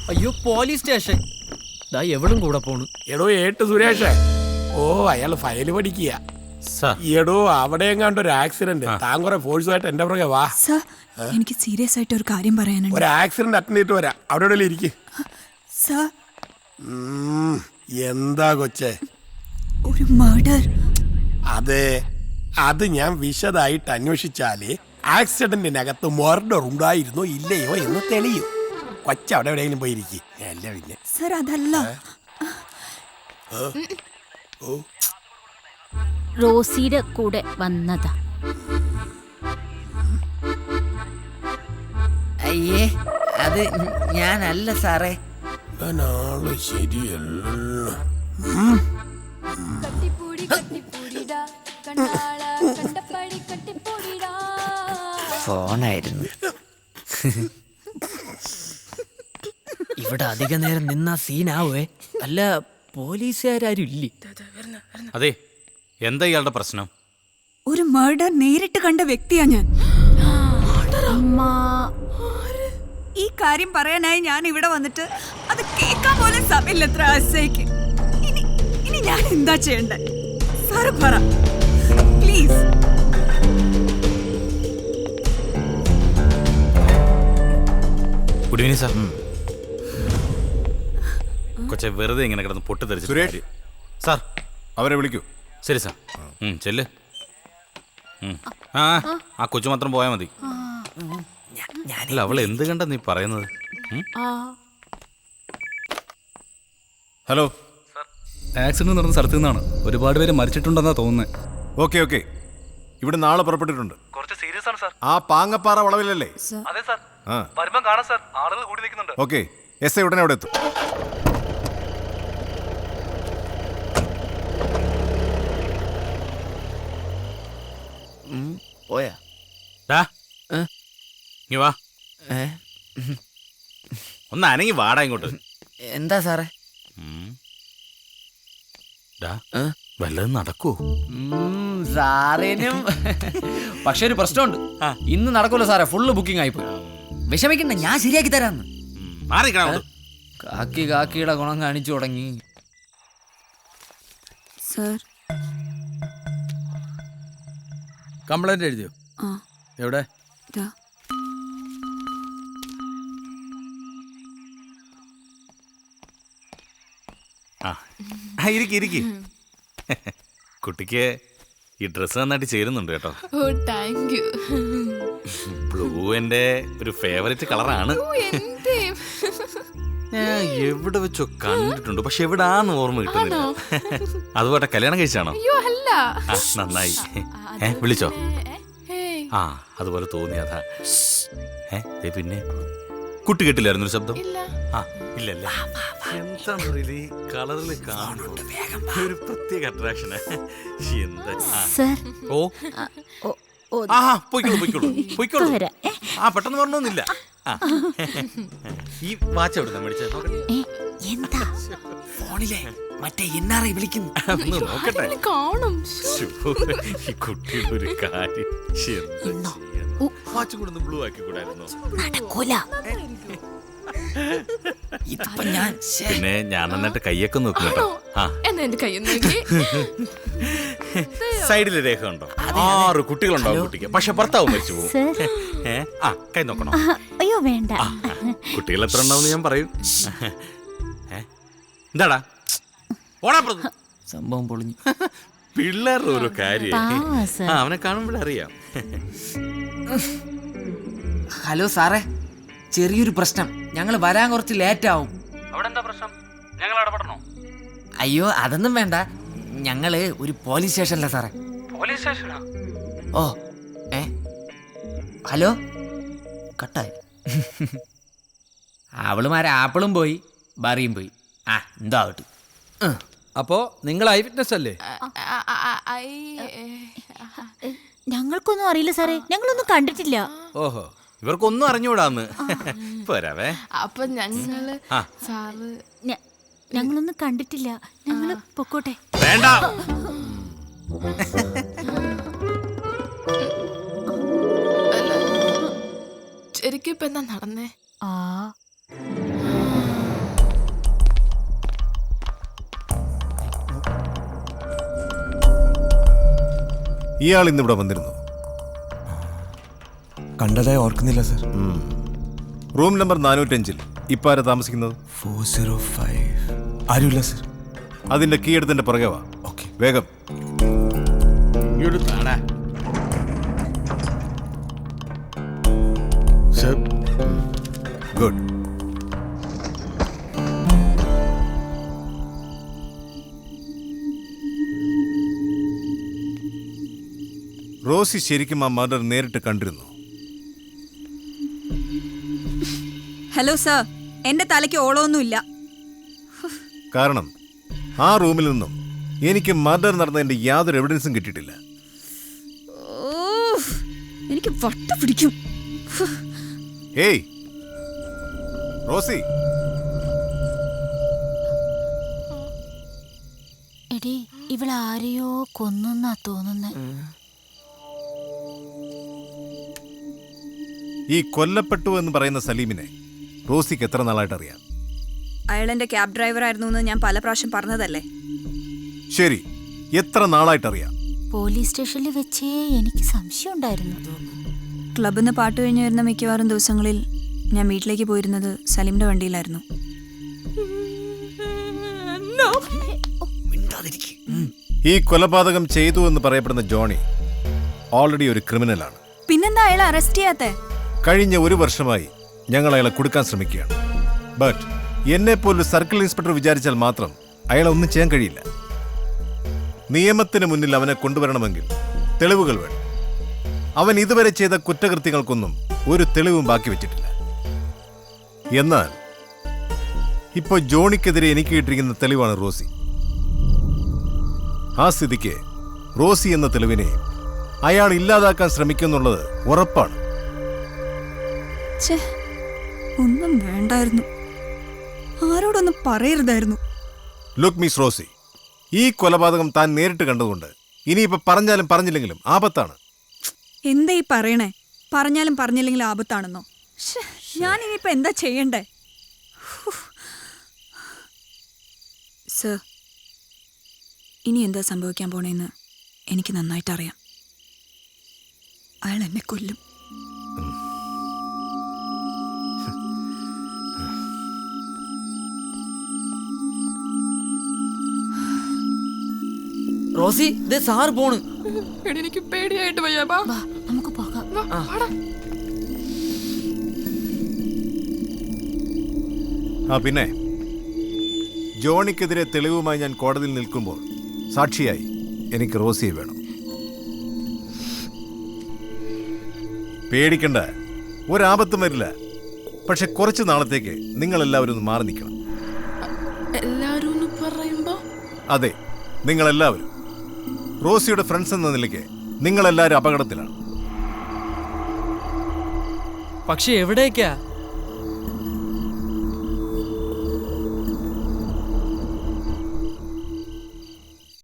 അയ്യോ police station. ദാ എവളും കൂടെ പോണു. എടോ ഏട്ട് സുരേഷേ. ഓ അയാൾ ഫയല് പഠിക്കുക. എടോ അവിടെ എങ്ങാണ്ട് ഒരു ആക്സിഡന്റ്. താൻ കുറെ ഫോഴ്സുമായിട്ട് എന്റെ പുറകെ വാ. എനിക്ക് സീരിയസ് ആയിട്ട് ഒരു കാര്യം പറയാനുണ്ട്. ഒരു ആക്സിഡന്റ് അറ്റൻഡ് ചെയ്തിട്ട് വരാം. അവിടെ ഇരിക്കും. എന്താ കൊച്ചേ? ഒരു മർഡർ. അതെ, അത് ഞാൻ വിശദമായിട്ട് അന്വേഷിച്ചാലേ ആക്സിഡന്റിനകത്ത് മർഡർ ഉണ്ടായിരുന്നോ ഇല്ലയോ എന്ന് തെളിയും. കൊച്ച അവിടെ എവിടെയെങ്കിലും പോയിരിക്കും. അല്ല പിന്നെ സർ അതല്ല. റോസിയുടെ കൂടെ വന്നതാ. അയ്യേ അത് ഞാനല്ല സാറേ. ആള് ശരിയല്ല. ഫോണായിരുന്നു. ഇവിടെ അധിക നേരം നിന്നാ സീനാവേ. അല്ല പോലീസുകാരും ഇല്ലേ? അതെ, എന്താ ഇയാളുടെ പ്രശ്നം? ഒരു മർഡർ നേരിട്ട് കണ്ട വ്യക്തിയാ ഞാൻ. ഈ കാര്യം പറയാനായി ഞാൻ ഇവിടെ വന്നിട്ട് അത് കേൾക്കാൻ പോലും സമയമില്ല. എത്ര ആശയ്ക്ക് ഇനി ഞാൻ എന്താ ചെയ്യണ്ടേ? സാറ് പറ പ്ലീസ്. Good evening sir. കൊച്ചെ വെറുതെ ഇങ്ങനെ കിടന്ന് പൊട്ടിത്തെറിച്ചു. സുരേഷ് സാർ അവരെ വിളിക്കൂ. ശരി സാർ. ചെല്ല്. ആ കൊച്ചു മാത്രം പോയാൽ മതി. അല്ല അവൾ എന്ത് കണ്ട നീ പറയുന്നത്? ഹലോ, ആക്സിഡന്റ് നടന്ന സ്ഥലത്തു നിന്നാണ്. ഒരുപാട് പേര് മരിച്ചിട്ടുണ്ടെന്നാ തോന്നുന്നത്. ഓക്കെ ഓക്കെ, ഇവിടെ നാളെ പുറപ്പെട്ടിട്ടുണ്ട്. കുറച്ച് സീരിയസ് ആണ് സാർ. ആ പാങ്ങപ്പാറ വളവിലല്ലേ? അതെ സാർ. വരുമ്പം കാണാം സാർ, ആളുകൾ കൂടി നിൽക്കുന്നുണ്ട്. ഓക്കെ, എസ് ഐ ഉടനെ അവിടെ എത്തും. പോയാ നീ വാ, ഒന്ന് അനങ്ങി വാടാ ഇങ്ങോട്ട്. എന്താ സാറേ? വല്ലതും നടക്കൂ? സാറേനും പക്ഷെ ഒരു പ്രശ്നമുണ്ട്. ഇന്ന് നടക്കൂല സാറേ, ഫുള്ള് ബുക്കിംഗ് ആയിപ്പോയി. വിഷമിക്കണ്ട, ഞാൻ ശരിയാക്കി തരാന്ന്. കാക്കിയുടെ ഗുണം കാണിച്ചു തുടങ്ങി. സർ കംപ്ലൈന്റ് എഴുതിയോ? എവിടെ? ഇരിക്കി. കുട്ടിക്ക് ഈ ഡ്രസ്സ് നന്നായിട്ട് ചേരുന്നുണ്ട് കേട്ടോ. ബ്ലൂ എന്റെ ഒരു ഫേവറേറ്റ് കളറാണ്. ഞാൻ എവിടെ വെച്ചോ കണ്ടിട്ടുണ്ട്, പക്ഷെ എവിടാന്ന് ഓർമ്മ കിട്ടുന്നില്ല. അതുപോലെ കല്യാണം കഴിച്ചാണോ? നന്നായി. വിളിച്ചോ? ആ അതുപോലെ തോന്നിയതാ. പിന്നെ കുട്ടി കേട്ടില്ലായിരുന്നു ഒരു ശബ്ദം? ഇല്ലല്ലേ? എന്താന്ന് പറയില്ല, ഈ കളറിൽ കാണുന്നു ഒരു പ്രത്യേക അട്രാക്ഷന്. പോയിക്കോളൂ. ആ പെട്ടെന്ന് പറഞ്ഞൊന്നുമില്ല. ഈ വാച്ച് എവിടെ മേടിച്ച ഫോണിലെ മറ്റേ NRI വിളിക്കുന്നു. നോക്കട്ടെ. ഈ കുട്ടിയുടെ ഒരു കാര്യം വാച്ച് കൂടെ ബ്ലൂ ആക്കി കൂടായിരുന്നു. പിന്നെ ഞാൻ നന്നായിട്ട് കയ്യൊക്കെ നോക്കും കേട്ടോ. സൈഡില് രേഖ ഉണ്ടോ? 6 കുട്ടികളുണ്ടാവും കുട്ടിക്ക്, പക്ഷെ ഭർത്താവ് മരിച്ചു പോകും. കൈ നോക്കണോ? അയ്യോ വേണ്ട. കുട്ടികൾ എത്ര ഉണ്ടാവും ഞാൻ പറയും. എന്താടാ സംഭവം പൊളിഞ്ഞു. പിള്ളേരുടെ ഒരു കാര്യം അവനെ കാണുമ്പോഴറിയാം. ഹലോ സാറേ, ചെറിയൊരു പ്രശ്നം. ഞങ്ങൾ വരാൻ കുറച്ച് ലേറ്റ് ആവും. അയ്യോ അതൊന്നും വേണ്ട. ഞങ്ങള് ഒരു പോലീസ് സ്റ്റേഷനിലാ സാറേ. ഓ ഹലോ കട്ടായി. അവളുമാരെ ആപ്പിളും പോയി, ബറിയും പോയി. എന്തോ ആവട്ടെ. അപ്പോ നിങ്ങൾ ഐ വിറ്റ്നസ് അല്ലേ? ഞങ്ങൾക്കൊന്നും അറിയില്ല സാറേ, ഞങ്ങളൊന്നും കണ്ടിട്ടില്ല. ഓഹോ, ഇവർക്കൊന്നും അറിഞ്ഞൂടാന്ന്. പോരാവേ. അപ്പൊ ഞങ്ങളൊന്നും കണ്ടിട്ടില്ല. ഞങ്ങള് പൊക്കോട്ടെ. വേണ്ട. ശരിക്കും ഇപ്പൊ എന്താ നടന്നേ? ഇയാൾ ഇന്നിവിടെ വന്നിരുന്നു. കണ്ടതായി ഓർക്കുന്നില്ല സർ. റൂം നമ്പർ 405 ഇപ്പൊ ആരാ താമസിക്കുന്നത്? 405 ആരുമില്ല സർ. അതിന്റെ കീ എടുത്തിന്റെ പുറകെ വാ. ഓക്കെ. വേഗം. എടുത്താടാ സർ. ഗുഡ്. റോസി ശരിക്കും ആ മർഡർ നേരിട്ട് കണ്ടിരുന്നു. ഹലോ സർ, എന്റെ തലയ്ക്ക് ഓളമൊന്നുമില്ല. കാരണം ആ റൂമിൽ നിന്നും എനിക്ക് മർഡർ നടന്നതിന്റെ യാതൊരു എവിഡൻസും കിട്ടിയിട്ടില്ല. എനിക്ക് വട്ട പിടിക്കും. ഏയ് റോസി, എടി ഇവളാരെയോ കൊന്നാ തോന്നുന്നേ. ഈ കൊല്ലപ്പെട്ടു എന്ന് പറയുന്ന സലീമിനെ റോസിക്ക് എത്ര നാളായിട്ട് അറിയാം? അയാൾ എന്റെ ക്യാബ് ഡ്രൈവർ ആയിരുന്നു എന്ന് ഞാൻ പല പ്രാവശ്യം പറഞ്ഞതല്ലേ. ശരി, എത്ര നാളായിട്ട് അറിയാം? പോലീസ് സ്റ്റേഷനിൽ വെച്ചേ എനിക്ക് സംശയം ഉണ്ടായിരുന്നു. ക്ലബിൽ നിന്ന് പാട്ട് കഴിഞ്ഞ് വരുന്ന മിക്കവാറും ദിവസങ്ങളിൽ ഞാൻ വീട്ടിലേക്ക് പോയിരുന്നത് സലീമിന്റെ വണ്ടിയിലായിരുന്നു. ഈ കൊലപാതകം ചെയ്തു എന്ന് പറയപ്പെടുന്ന ജോണി ഓൾറെഡി ഒരു ക്രിമിനലാണ്. പിന്നെന്താ അയാളെ അറസ്റ്റ് ചെയ്യാത്തെ? കഴിഞ്ഞ 1 വർഷമായി ഞങ്ങൾ അയാളെ കൊടുക്കാൻ ശ്രമിക്കുകയാണ്. ബട്ട് എന്നെ പോലൊരു സർക്കിൾ ഇൻസ്പെക്ടർ വിചാരിച്ചാൽ മാത്രം അയാളെ ഒന്നും ചെയ്യാൻ കഴിയില്ല. നിയമത്തിന് മുന്നിൽ അവനെ കൊണ്ടുവരണമെങ്കിൽ തെളിവുകൾ വേണം. അവൻ ഇതുവരെ ചെയ്ത കുറ്റകൃത്യങ്ങൾക്കൊന്നും ഒരു തെളിവും ബാക്കി വെച്ചിട്ടില്ല. എന്നാൽ ഇപ്പോൾ ജോണിക്കെതിരെ എനിക്ക് കിട്ടിയിരിക്കുന്ന തെളിവാണ് റോസി. ആ സ്ഥിതിക്ക് റോസി എന്ന തെളിവിനെ അയാൾ ഇല്ലാതാക്കാൻ ശ്രമിക്കുന്നുള്ളത് ഉറപ്പാണ്. ഒന്നും വേണ്ടായിരുന്നു, ആരോടൊന്നും പറയരുതായിരുന്നു. ലുക്ക് മിസ് റോസി, ഈ കൊലപാതകം താൻ നേരിട്ട് കണ്ടതുകൊണ്ട് ഇനിയിപ്പോ പറഞ്ഞാലും പറഞ്ഞില്ലെങ്കിലും ആപത്താണ്. എന്താ ഈ പറയണേ? പറഞ്ഞാലും പറഞ്ഞില്ലെങ്കിലും ആപത്താണെന്നോ? ഞാൻ ഇനിയിപ്പോ എന്താ ചെയ്യണ്ടേ? സർ, ഇനി എന്താ സംഭവിക്കാൻ പോണേന്ന് എനിക്ക് നന്നായിട്ട് അറിയാം. അയാൾ എന്നെ കൊല്ലും. റോസി, ദേ സാറ് പോണ്. എനിക്ക് പേടിയായിട്ട് വയ്യ. വാ നമുക്ക് പോകാം. പിന്നെ ജോണിക്കെതിരെ തെളിവുമായി ഞാൻ കോടതിയിൽ നിൽക്കുമ്പോൾ സാക്ഷിയായി എനിക്ക് റോസിയെ വേണം. പേടിക്കണ്ട, ഒരാപത്തും വരില്ല. പക്ഷെ കുറച്ച് നാളത്തേക്ക് നിങ്ങൾ എല്ലാവരും ഒന്ന് മാറി നിൽക്കണം. എല്ലാരും പറയുമ്പോ? അതെ, നിങ്ങളെല്ലാവരും. റോസിയുടെ ഫ്രണ്ട്സ് എന്ന നിലയ്ക്ക് നിങ്ങളെല്ലാവരും അപകടത്തിലാണ്. പക്ഷെ എവിടേക്കാ?